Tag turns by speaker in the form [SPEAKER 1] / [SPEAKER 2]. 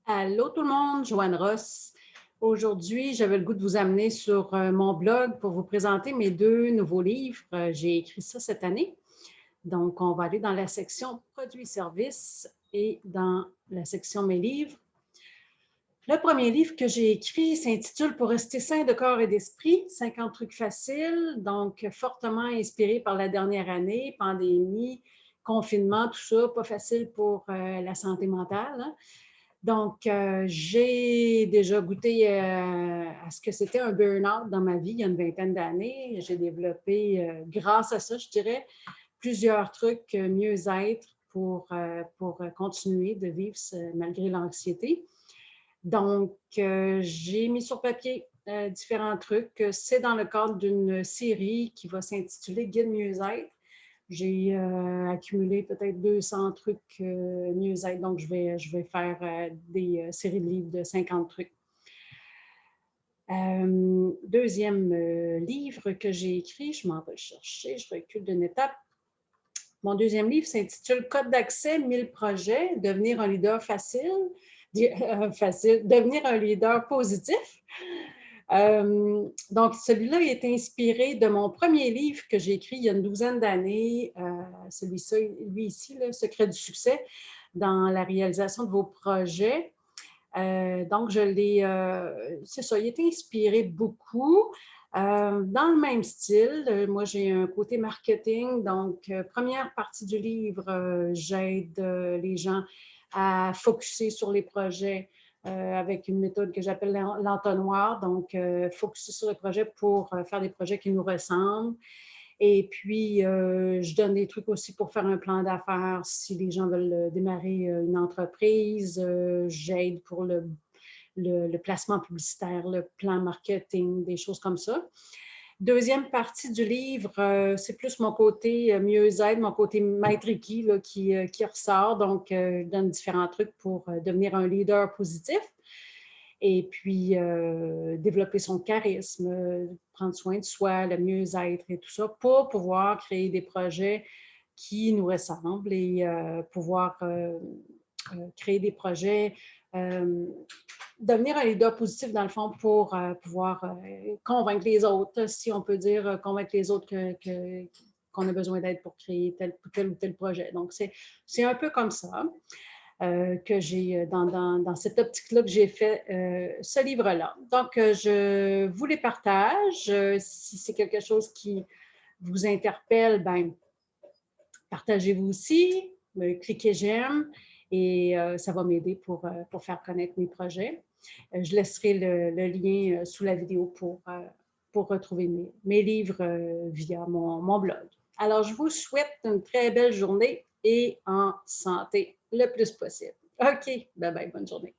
[SPEAKER 1] Allô tout le monde, Joanne Ross. Aujourd'hui, j'avais le goût de vous amener sur mon blog pour vous présenter mes deux nouveaux livres. J'ai écrit ça cette année. Donc, on va aller dans la section produits et services et dans la section mes livres. Le premier livre que j'ai écrit s'intitule Pour rester sain de corps et d'esprit, 50 trucs faciles, donc fortement inspiré par la dernière année, pandémie, confinement, tout ça, pas facile pour la santé mentale, hein. Donc, j'ai déjà goûté à ce que c'était un burn-out dans ma vie il y a une vingtaine d'années. J'ai développé, grâce à ça, je dirais, plusieurs trucs mieux-être pour continuer de vivre malgré l'anxiété. Donc, j'ai mis sur papier différents trucs. C'est dans le cadre d'une série qui va s'intituler Guide mieux-être. J'ai accumulé peut-être 200 trucs mieux-être, donc je vais faire des séries de livres de 50 trucs. Deuxième livre que j'ai écrit, je m'en vais le chercher, je recule d'une étape. Mon deuxième livre s'intitule Code d'accès, 1000 projets, devenir un leader facile, devenir un leader positif. Donc, celui-là est inspiré de mon premier livre que j'ai écrit il y a une douzaine d'années, lui ici, Le secret du succès dans la réalisation de vos projets. Donc, c'est ça, il est inspiré beaucoup. Dans le même style, moi j'ai un côté marketing, donc première partie du livre, j'aide les gens à focuser sur les projets avec une méthode que j'appelle l'entonnoir, donc focuser sur les projets pour faire des projets qui nous ressemblent. Et puis, je donne des trucs aussi pour faire un plan d'affaires si les gens veulent démarrer une entreprise. J'aide pour le placement publicitaire, le plan marketing, des choses comme ça. Deuxième partie du livre, c'est plus mon côté mieux-être, mon côté maître Reiki là, qui ressort. Donc, je donne différents trucs pour devenir un leader positif. Et puis, développer son charisme, prendre soin de soi, le mieux-être et tout ça, pour pouvoir créer des projets qui nous ressemblent et pouvoir créer des projets, devenir un leader positif dans le fond pour pouvoir convaincre les autres, si on peut dire, convaincre les autres qu'on a besoin d'aide pour créer tel ou tel projet. Donc, c'est un peu comme ça. Que j'ai dans cette optique-là que j'ai fait ce livre-là. Donc, je vous les partage. Si c'est quelque chose qui vous interpelle, ben, partagez-vous aussi, cliquez j'aime et ça va m'aider pour faire connaître mes projets. Je laisserai le lien sous la vidéo pour retrouver mes livres via mon blog. Alors, je vous souhaite une très belle journée et en santé le plus possible. OK, bye bye, bonne journée.